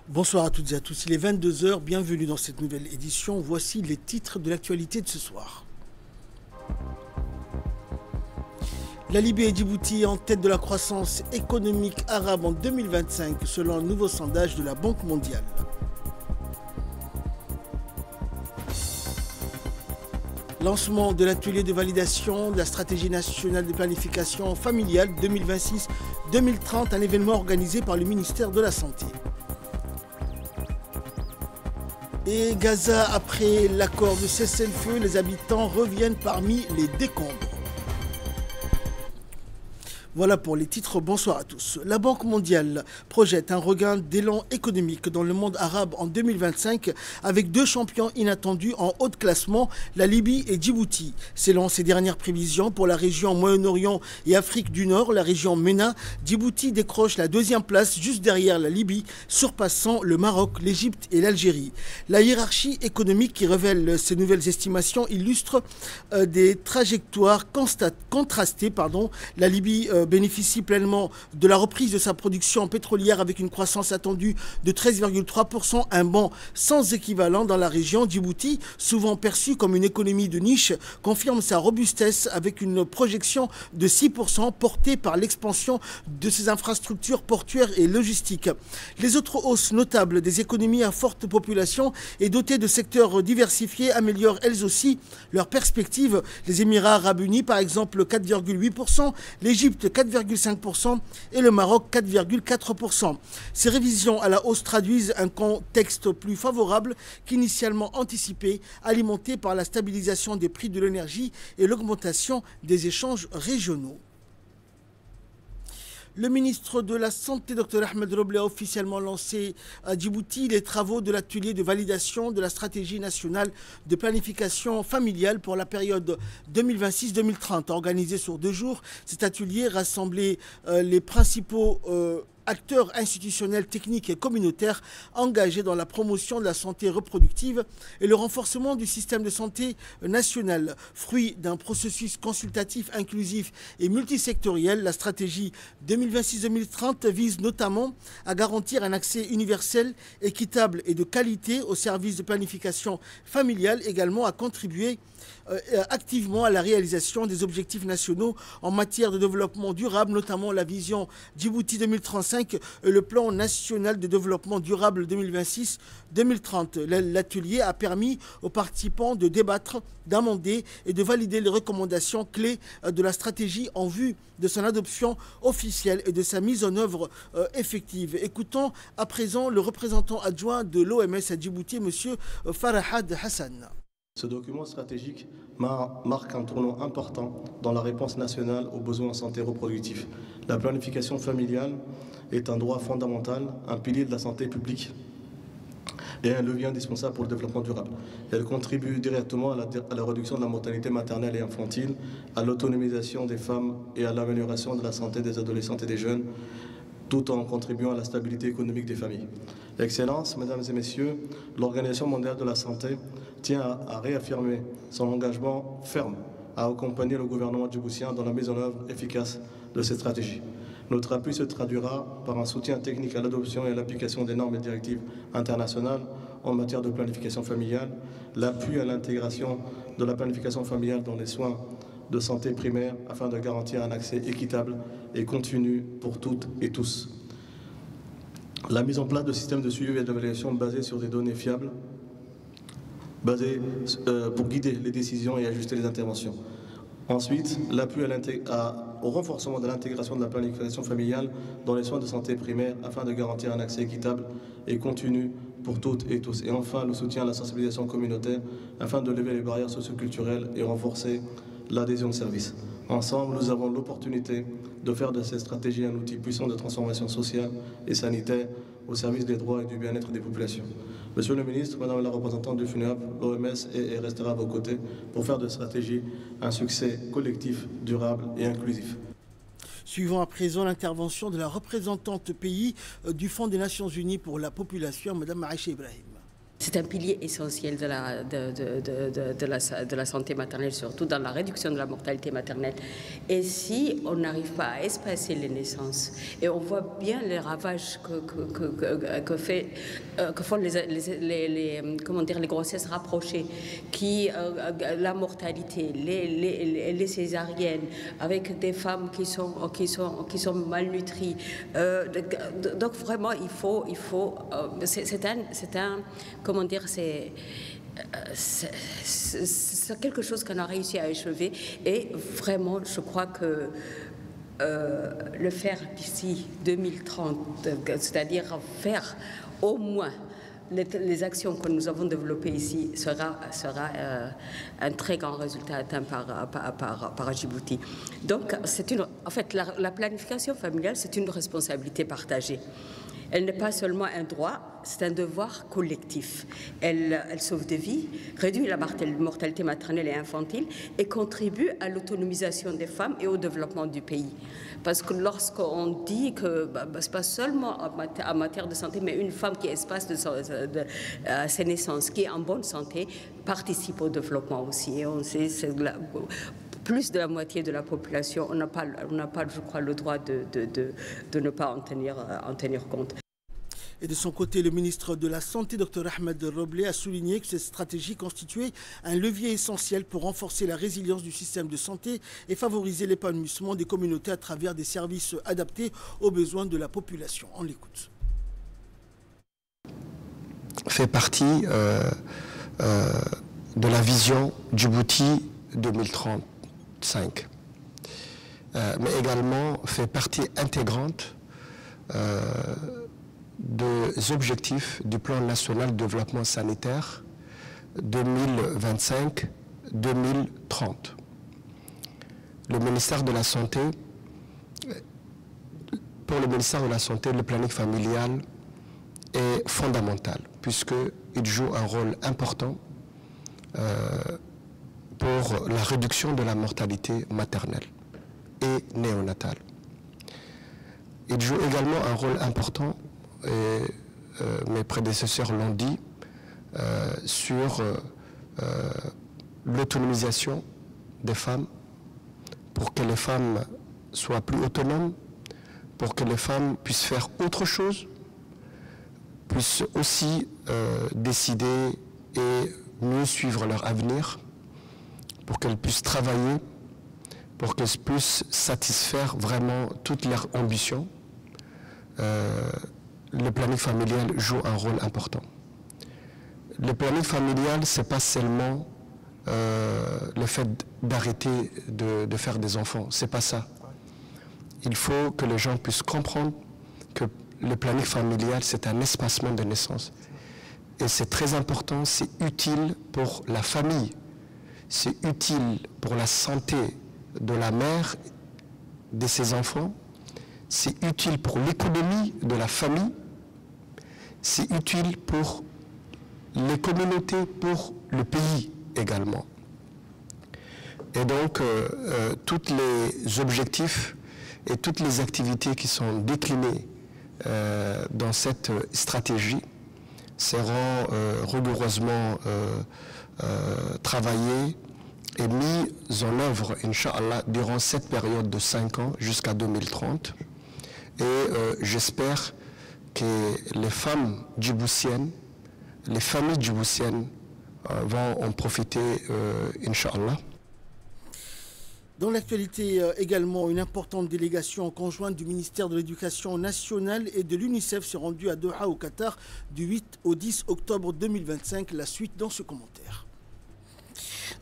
Bonsoir à toutes et à tous, il est 22 h, bienvenue dans cette nouvelle édition. Voici les titres de l'actualité de ce soir. La Libye et Djibouti en tête de la croissance économique arabe en 2025 selon un nouveau sondage de la Banque mondiale. Lancement de l'atelier de validation de la stratégie nationale de planification familiale 2026-2030, un événement organisé par le ministère de la Santé. Et Gaza, après l'accord de cessez-le-feu, les habitants reviennent parmi les décombres. Voilà pour les titres, bonsoir à tous. La Banque mondiale projette un regain d'élan économique dans le monde arabe en 2025 avec deux champions inattendus en haut de classement, la Libye et Djibouti. Selon ses dernières prévisions pour la région Moyen-Orient et Afrique du Nord, la région MENA, Djibouti décroche la deuxième place juste derrière la Libye, surpassant le Maroc, l'Égypte et l'Algérie. La hiérarchie économique qui révèle ces nouvelles estimations illustre des trajectoires contrastées. La Libye bénéficie pleinement de la reprise de sa production pétrolière avec une croissance attendue de 13,3%, un bond sans équivalent dans la région. Djibouti, souvent perçue comme une économie de niche, confirme sa robustesse avec une projection de 6% portée par l'expansion de ses infrastructures portuaires et logistiques. Les autres hausses notables des économies à forte population et dotées de secteurs diversifiés améliorent elles aussi leurs perspectives. Les Émirats arabes unis, par exemple, 4,8%, l'Égypte 4,5% et le Maroc 4,4%. Ces révisions à la hausse traduisent un contexte plus favorable qu'initialement anticipé, alimenté par la stabilisation des prix de l'énergie et l'augmentation des échanges régionaux. Le ministre de la Santé, Dr Ahmed Roble, a officiellement lancé à Djibouti les travaux de l'atelier de validation de la stratégie nationale de planification familiale pour la période 2026-2030. Organisé sur 2 jours, cet atelier rassemblait les principaux acteurs institutionnels, techniques et communautaires engagés dans la promotion de la santé reproductive et le renforcement du système de santé national. Fruit d'un processus consultatif, inclusif et multisectoriel, la stratégie 2026-2030 vise notamment à garantir un accès universel, équitable et de qualité aux services de planification familiale, également à contribuer activement à la réalisation des objectifs nationaux en matière de développement durable, notamment la vision Djibouti 2035 et le plan national de développement durable 2026-2030. L'atelier a permis aux participants de débattre, d'amender et de valider les recommandations clés de la stratégie en vue de son adoption officielle et de sa mise en œuvre effective. Écoutons à présent le représentant adjoint de l'OMS à Djibouti, M. Farahad Hassan. Ce document stratégique marque un tournant important dans la réponse nationale aux besoins en santé reproductive. La planification familiale est un droit fondamental, un pilier de la santé publique et un levier indispensable pour le développement durable. Elle contribue directement à la réduction de la mortalité maternelle et infantile, à l'autonomisation des femmes et à l'amélioration de la santé des adolescentes et des jeunes, tout en contribuant à la stabilité économique des familles. Excellences, Mesdames et Messieurs, l'Organisation mondiale de la santé tient à réaffirmer son engagement ferme à accompagner le gouvernement djiboutien dans la mise en œuvre efficace de cette stratégie. Notre appui se traduira par un soutien technique à l'adoption et à l'application des normes et directives internationales en matière de planification familiale, l'appui à l'intégration de la planification familiale dans les soins de santé primaire afin de garantir un accès équitable et continu pour toutes et tous. La mise en place de systèmes de suivi et d'évaluation basés sur des données fiables pour guider les décisions et ajuster les interventions. Ensuite, l'appui au renforcement de l'intégration de la planification familiale dans les soins de santé primaire afin de garantir un accès équitable et continu pour toutes et tous. Et enfin, le soutien à la sensibilisation communautaire afin de lever les barrières socioculturelles et renforcer l'adhésion de service. Ensemble, nous avons l'opportunité de faire de cette stratégie un outil puissant de transformation sociale et sanitaire au service des droits et du bien-être des populations. Monsieur le ministre, Madame la représentante du FUNEAP, l'OMS restera à vos côtés pour faire de cette stratégie un succès collectif, durable et inclusif. Suivons à présent l'intervention de la représentante pays du Fonds des Nations Unies pour la population, Madame Aïcha Ibrahim. C'est un pilier essentiel de la santé maternelle, surtout dans la réduction de la mortalité maternelle. Et si on n'arrive pas à espacer les naissances, et on voit bien les ravages que font les grossesses rapprochées, la mortalité, les césariennes, avec des femmes qui sont malnutries. Donc vraiment, il faut c'est quelque chose qu'on a réussi à achever, et vraiment, je crois que le faire d'ici 2030, c'est-à-dire faire au moins les actions que nous avons développées ici, sera un très grand résultat atteint par Djibouti. Donc, en fait, la planification familiale, c'est une responsabilité partagée. Elle n'est pas seulement un droit, c'est un devoir collectif. Elle sauve des vies, réduit la mortalité maternelle et infantile et contribue à l'autonomisation des femmes et au développement du pays. Parce que lorsqu'on dit que ce n'est pas seulement en matière de santé, mais une femme qui espace ses naissances, qui est en bonne santé, participe au développement aussi. Et on sait, plus de la moitié de la population, on n'a pas, je crois, le droit de ne pas en tenir compte. Et de son côté, le ministre de la Santé, Dr Ahmed Roblé, a souligné que cette stratégie constituait un levier essentiel pour renforcer la résilience du système de santé et favoriser l'épanouissement des communautés à travers des services adaptés aux besoins de la population. On l'écoute. Fait partie de la vision Djibouti 2035, mais également fait partie intégrante des objectifs du plan national de développement sanitaire 2025-2030. Le ministère de la Santé, pour le ministère de la Santé, le planning familial est fondamental puisqu'il joue un rôle important pour la réduction de la mortalité maternelle et néonatale. Il joue également un rôle important, et mes prédécesseurs l'ont dit, sur l'autonomisation des femmes, pour que les femmes soient plus autonomes, pour que les femmes puissent faire autre chose, puissent aussi décider et mieux suivre leur avenir, pour qu'elles puissent travailler, pour qu'elles puissent satisfaire vraiment toutes leurs ambitions. Le planning familial joue un rôle important. Le planning familial, ce n'est pas seulement le fait d'arrêter de faire des enfants, ce n'est pas ça. Il faut que les gens puissent comprendre que le planning familial, c'est un espacement de naissance. Et c'est très important, c'est utile pour la famille, c'est utile pour la santé de la mère, de ses enfants, c'est utile pour l'économie de la famille, c'est utile pour les communautés, pour le pays également. Et donc, tous les objectifs et toutes les activités qui sont déclinées dans cette stratégie seront rigoureusement travaillées et mises en œuvre, Inch'Allah, durant cette période de 5 ans jusqu'à 2030. Et j'espère que les femmes djiboutiennes, les familles djiboutiennes vont en profiter, Inch'Allah. Dans l'actualité également, une importante délégation conjointe du ministère de l'Éducation nationale et de l'UNICEF s'est rendue à Doha au Qatar du 8 au 10 octobre 2025. La suite dans ce commentaire.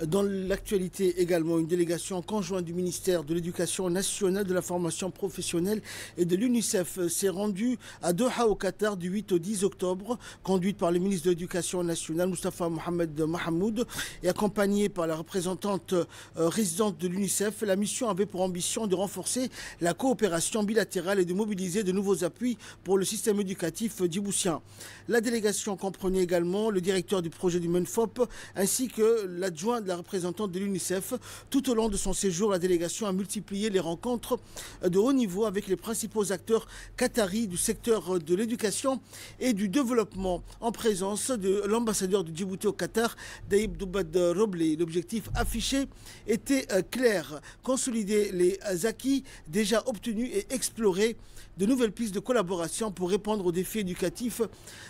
Dans l'actualité également, une délégation conjointe du ministère de l'Éducation nationale, de la formation professionnelle et de l'UNICEF s'est rendue à Doha au Qatar du 8 au 10 octobre, conduite par le ministre de l'Éducation nationale, Moustapha Mohamed Mahamoud, et accompagnée par la représentante résidente de l'UNICEF. La mission avait pour ambition de renforcer la coopération bilatérale et de mobiliser de nouveaux appuis pour le système éducatif djiboutien. La délégation comprenait également le directeur du projet du MENFOP ainsi que l'adjoint de la représentante de l'UNICEF. Tout au long de son séjour, la délégation a multiplié les rencontres de haut niveau avec les principaux acteurs qataris du secteur de l'éducation et du développement en présence de l'ambassadeur de Djibouti au Qatar, Daïb Doubad Roblé. L'objectif affiché était clair, consolider les acquis déjà obtenus et explorer de nouvelles pistes de collaboration pour répondre aux défis éducatifs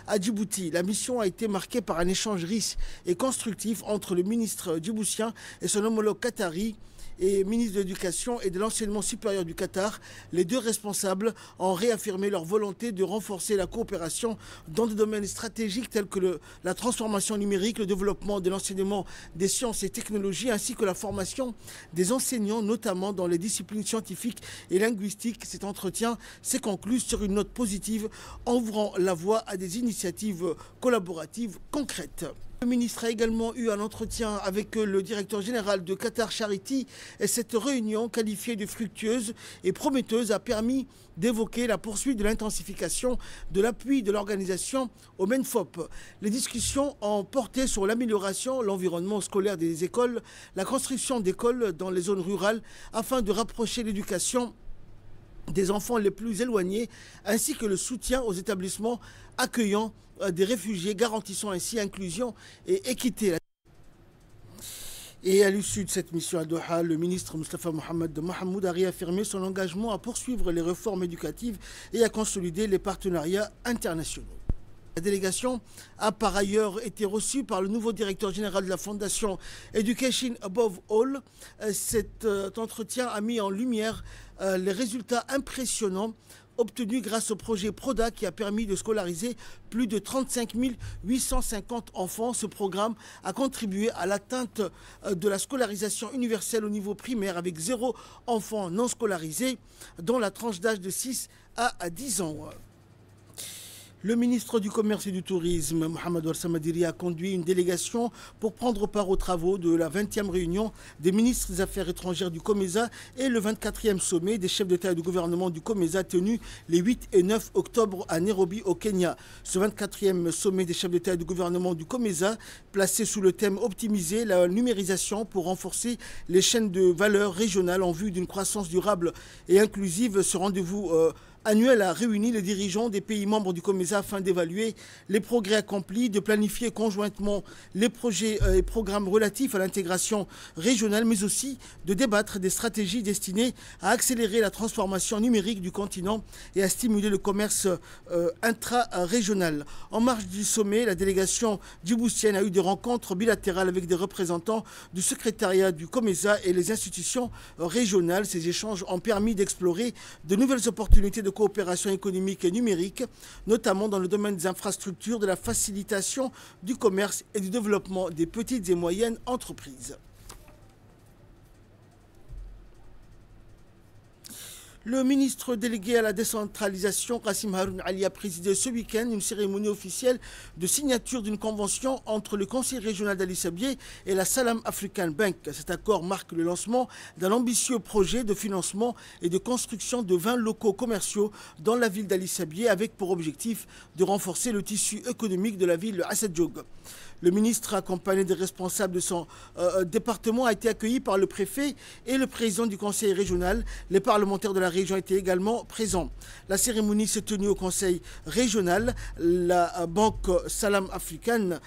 à Djibouti. La mission a été marquée par un échange riche et constructif entre le ministre djiboutien et son homologue qatari et ministre de l'Éducation et de l'Enseignement supérieur du Qatar. Les deux responsables ont réaffirmé leur volonté de renforcer la coopération dans des domaines stratégiques tels que la transformation numérique, le développement de l'enseignement des sciences et technologies, ainsi que la formation des enseignants, notamment dans les disciplines scientifiques et linguistiques. Cet entretien s'est conclu sur une note positive, en ouvrant la voie à des initiatives collaboratives concrètes. Le ministre a également eu un entretien avec le directeur général de Qatar Charity et cette réunion, qualifiée de fructueuse et prometteuse, a permis d'évoquer la poursuite de l'intensification de l'appui de l'organisation au MENFOP. Les discussions ont porté sur l'amélioration de l'environnement scolaire des écoles, la construction d'écoles dans les zones rurales afin de rapprocher l'éducation des enfants les plus éloignés, ainsi que le soutien aux établissements accueillant des réfugiés, garantissant ainsi inclusion et équité. Et à l'issue de cette mission à Doha, le ministre Moustapha Mohamed Mahamoud a réaffirmé son engagement à poursuivre les réformes éducatives et à consolider les partenariats internationaux. La délégation a par ailleurs été reçue par le nouveau directeur général de la Fondation Education Above All. Cet entretien a mis en lumière les résultats impressionnants obtenus grâce au projet PRODA qui a permis de scolariser plus de 35 850 enfants. Ce programme a contribué à l'atteinte de la scolarisation universelle au niveau primaire avec 0 enfant non scolarisé dans la tranche d'âge de 6 à 10 ans. Le ministre du Commerce et du Tourisme, Mohamed Warsamadiri, a conduit une délégation pour prendre part aux travaux de la 20e réunion des ministres des Affaires étrangères du COMESA et le 24e sommet des chefs d'État et de gouvernement du COMESA tenu les 8 et 9 octobre à Nairobi au Kenya. Ce 24e sommet des chefs d'État et de gouvernement du COMESA, placé sous le thème « Optimiser la numérisation pour renforcer les chaînes de valeur régionales en vue d'une croissance durable et inclusive », ce rendez-vous annuel a réuni les dirigeants des pays membres du COMESA afin d'évaluer les progrès accomplis, de planifier conjointement les projets et programmes relatifs à l'intégration régionale, mais aussi de débattre des stratégies destinées à accélérer la transformation numérique du continent et à stimuler le commerce intra-régional. En marge du sommet, la délégation djiboutienne a eu des rencontres bilatérales avec des représentants du secrétariat du COMESA et les institutions régionales. Ces échanges ont permis d'explorer de nouvelles opportunités de coopération économique et numérique, notamment dans le domaine des infrastructures, de la facilitation du commerce et du développement des petites et moyennes entreprises. Le ministre délégué à la décentralisation, Kassim Haroun Ali, a présidé ce week-end une cérémonie officielle de signature d'une convention entre le Conseil régional d'Ali Sabié et la Salam African Bank. Cet accord marque le lancement d'un ambitieux projet de financement et de construction de 20 locaux commerciaux dans la ville d'Ali Sabié, avec pour objectif de renforcer le tissu économique de la ville de Asad Dioug. Le ministre, accompagné des responsables de son département, a été accueilli par le préfet et le président du conseil régional. Les parlementaires de la région étaient également présents. La cérémonie s'est tenue au conseil régional. La banque Salam African,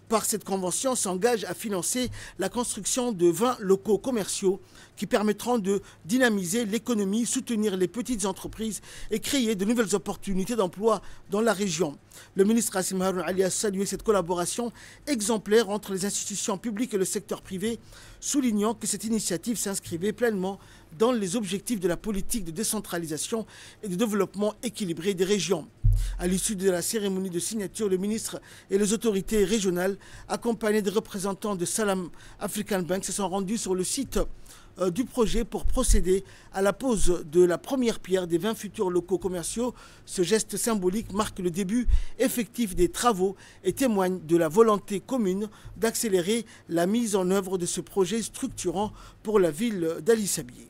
par cette convention, s'engage à financer la construction de 20 locaux commerciaux qui permettront de dynamiser l'économie, soutenir les petites entreprises et créer de nouvelles opportunités d'emploi dans la région. Le ministre Kassim Haroun Ali a salué cette collaboration exemplaire entre les institutions publiques et le secteur privé, soulignant que cette initiative s'inscrivait pleinement dans les objectifs de la politique de décentralisation et de développement équilibré des régions. À l'issue de la cérémonie de signature, le ministre et les autorités régionales, accompagnés des représentants de Salam African Bank, se sont rendus sur le site du projet pour procéder à la pose de la première pierre des 20 futurs locaux commerciaux. Ce geste symbolique marque le début effectif des travaux et témoigne de la volonté commune d'accélérer la mise en œuvre de ce projet structurant pour la ville d'Ali Sabié.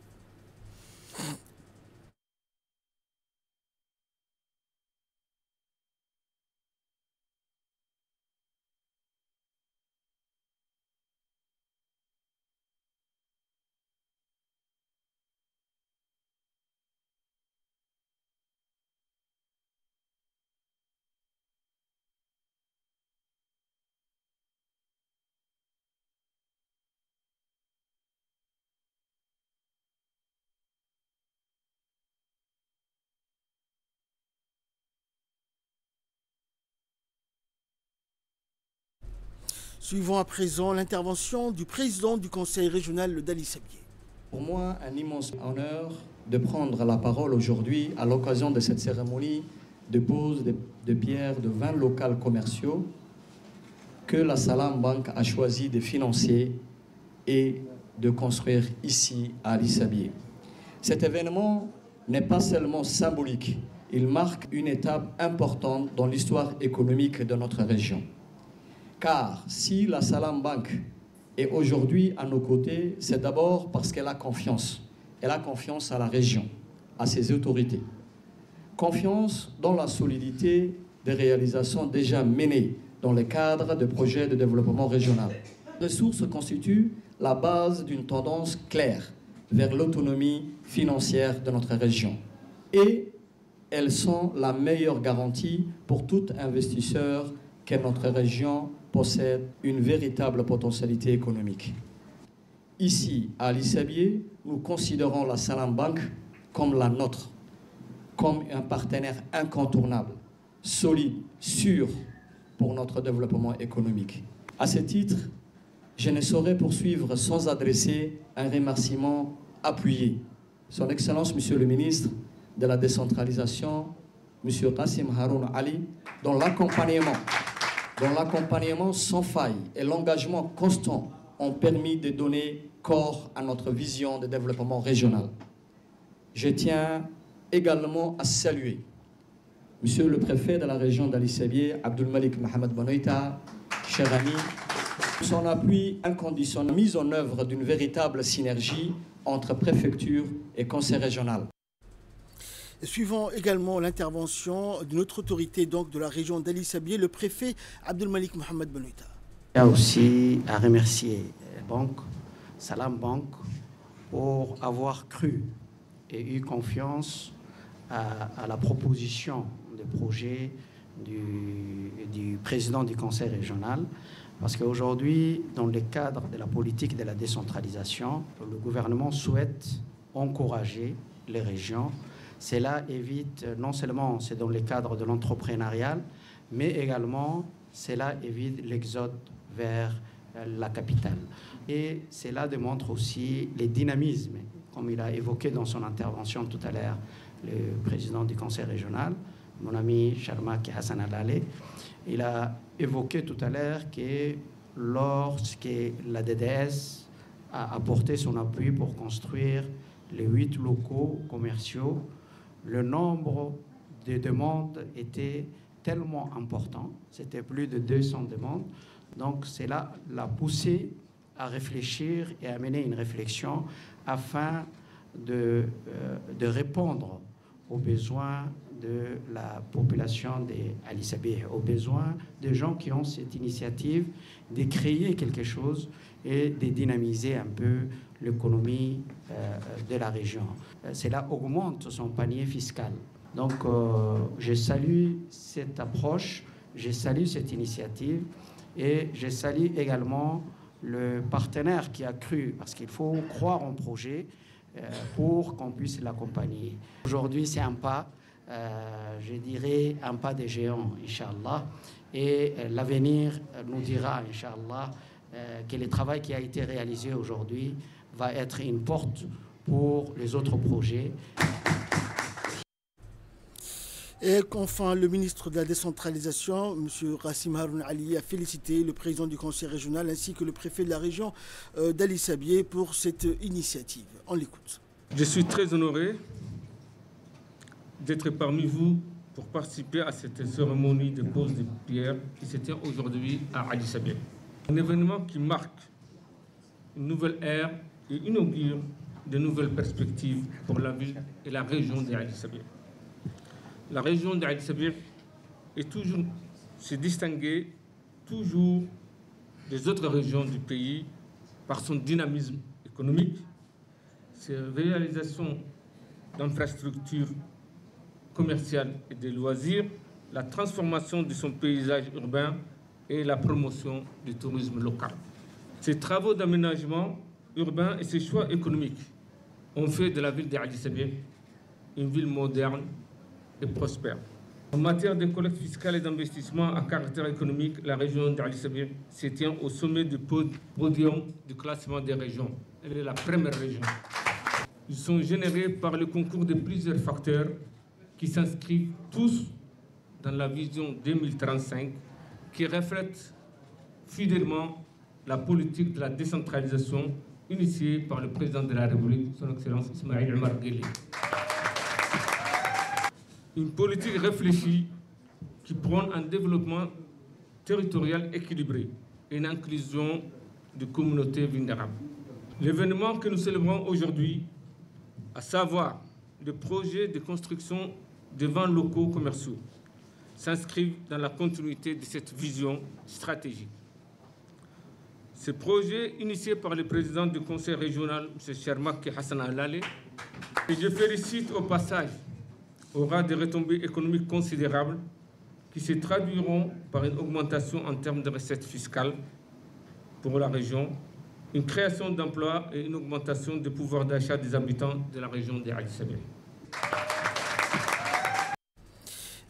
Suivons à présent l'intervention du président du conseil régional d'Ali Sabié. Pour moi, un immense honneur de prendre la parole aujourd'hui à l'occasion de cette cérémonie de pose de pierres de 20 locaux commerciaux que la Salam Bank a choisi de financer et de construire ici à Ali Sabié. Cet événement n'est pas seulement symbolique, il marque une étape importante dans l'histoire économique de notre région. Car si la Salam Bank est aujourd'hui à nos côtés, c'est d'abord parce qu'elle a confiance. Elle a confiance à la région, à ses autorités. Confiance dans la solidité des réalisations déjà menées dans le cadre de projets de développement régional. Les ressources constituent la base d'une tendance claire vers l'autonomie financière de notre région. Et elles sont la meilleure garantie pour tout investisseur que notre région possède une véritable potentialité économique. Ici, à Ali Sabié, nous considérons la Salam Bank comme la nôtre, comme un partenaire incontournable, solide, sûr pour notre développement économique. À ce titre, je ne saurais poursuivre sans adresser un remerciement appuyé. Son Excellence, Monsieur le ministre de la décentralisation, Monsieur Qassim Haroun Ali, dont l'accompagnement sans faille et l'engagement constant ont permis de donner corps à notre vision de développement régional. Je tiens également à saluer Monsieur le préfet de la région d'Ali Sabié, Abdul Malik Mohamed Bonoïta, cher ami, son appui inconditionnel, mise en œuvre d'une véritable synergie entre préfecture et conseil régional. Suivant également l'intervention d'une autre autorité donc de la région d'Ali Sabié, le préfet Abdul Malik Mohamed Bonoïta. Il y a aussi à remercier Banque, Salam Bank, pour avoir cru et eu confiance à la proposition de projet du président du conseil régional. Parce qu'aujourd'hui, dans le cadre de la politique de la décentralisation, le gouvernement souhaite encourager les régions. Cela évite, non seulement c'est dans le cadre de l'entrepreneuriat, mais également cela évite l'exode vers la capitale. Et cela démontre aussi les dynamismes, comme il a évoqué dans son intervention tout à l'heure le président du conseil régional, mon ami Charmak Hassan Al-Ale. Il a évoqué tout à l'heure que lorsque la DDS a apporté son appui pour construire les 8 locaux commerciaux, le nombre de demandes était tellement important, c'était plus de 200 demandes. Donc cela l'a poussé à réfléchir et à mener une réflexion afin de répondre aux besoins de la population d'Ali Sabié, aux besoins des gens qui ont cette initiative de créer quelque chose et de dynamiser un peu l'économie de la région. Cela augmente son panier fiscal. Donc, je salue cette approche, je salue cette initiative et je salue également le partenaire qui a cru, parce qu'il faut croire en projet pour qu'on puisse l'accompagner. Aujourd'hui, c'est un pas, je dirais, un pas des géants, Inch'Allah. Et l'avenir nous dira, Inch'Allah, que le travail qui a été réalisé aujourd'hui va être une porte pour les autres projets. Et enfin, le ministre de la décentralisation, M. Qassim Haroun Ali, a félicité le président du conseil régional ainsi que le préfet de la région d'Ali Sabié pour cette initiative. On l'écoute. Je suis très honoré d'être parmi vous pour participer à cette cérémonie de pose de pierre qui se tient aujourd'hui à Ali Sabié. Un événement qui marque une nouvelle ère et inaugure de nouvelles perspectives pour la ville et la région d'Ali Sabié. La région d'Ali Sabié s'est distinguée toujours des autres régions du pays par son dynamisme économique, ses réalisations d'infrastructures commerciales et de loisirs, la transformation de son paysage urbain et la promotion du tourisme local. Ces travaux d'aménagement urbain et ces choix économiques ont fait de la ville d'Ali Sabié une ville moderne et prospère. En matière de collecte fiscale et d'investissement à caractère économique, la région d'Ali Sabir se tient au sommet du podium du classement des régions. Elle est la première région. Ils sont générés par le concours de plusieurs facteurs qui s'inscrivent tous dans la vision 2035 qui reflète fidèlement la politique de la décentralisation initiée par le président de la République, son Excellence Ismaïl Omar Guelleh. Une politique réfléchie qui prône un développement territorial équilibré et une inclusion de communautés vulnérables. L'événement que nous célébrons aujourd'hui, à savoir le projet de construction de 20 locaux commerciaux, s'inscrit dans la continuité de cette vision stratégique. Ce projet, initié par le président du conseil régional, M. Chermak Hassan Alale, et je félicite au passage, aura des retombées économiques considérables qui se traduiront par une augmentation en termes de recettes fiscales pour la région, une création d'emplois et une augmentation du pouvoir d'achat des habitants de la région de Ali Sabir.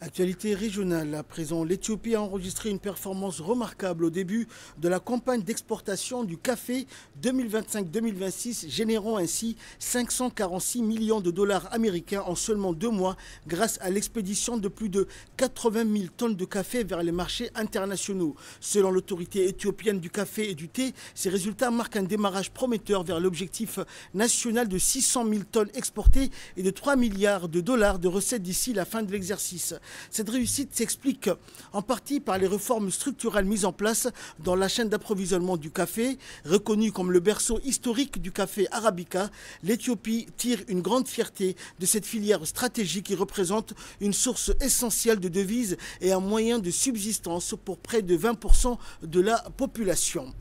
Actualité régionale. À présent, l'Éthiopie a enregistré une performance remarquable au début de la campagne d'exportation du café 2025-2026, générant ainsi 546 millions de dollars américains en seulement 2 mois grâce à l'expédition de plus de 80 000 tonnes de café vers les marchés internationaux. Selon l'autorité éthiopienne du café et du thé, ces résultats marquent un démarrage prometteur vers l'objectif national de 600 000 tonnes exportées et de 3 milliards de dollars de recettes d'ici la fin de l'exercice. Cette réussite s'explique en partie par les réformes structurelles mises en place dans la chaîne d'approvisionnement du café. Reconnue comme le berceau historique du café arabica, l'Éthiopie tire une grande fierté de cette filière stratégique qui représente une source essentielle de devises et un moyen de subsistance pour près de 20% de la population.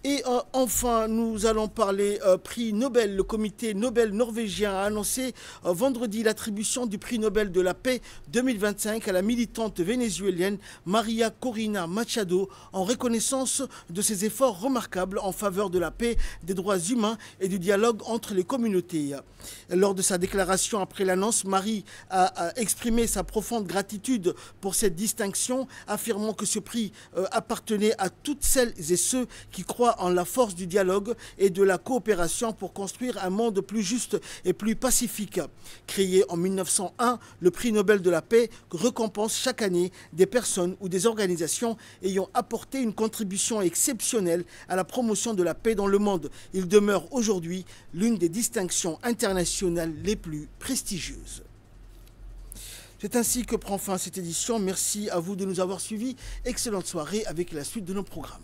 Et enfin, nous allons parler prix Nobel. Le comité Nobel norvégien a annoncé vendredi l'attribution du prix Nobel de la paix 2025 à la militante vénézuélienne Maria Corina Machado en reconnaissance de ses efforts remarquables en faveur de la paix, des droits humains et du dialogue entre les communautés. Lors de sa déclaration après l'annonce, Marie a exprimé sa profonde gratitude pour cette distinction, affirmant que ce prix appartenait à toutes celles et ceux qui croient en la force du dialogue et de la coopération pour construire un monde plus juste et plus pacifique. Créé en 1901, le prix Nobel de la paix récompense chaque année des personnes ou des organisations ayant apporté une contribution exceptionnelle à la promotion de la paix dans le monde. Il demeure aujourd'hui l'une des distinctions internationales les plus prestigieuses. C'est ainsi que prend fin cette édition. Merci à vous de nous avoir suivis. Excellente soirée avec la suite de nos programmes.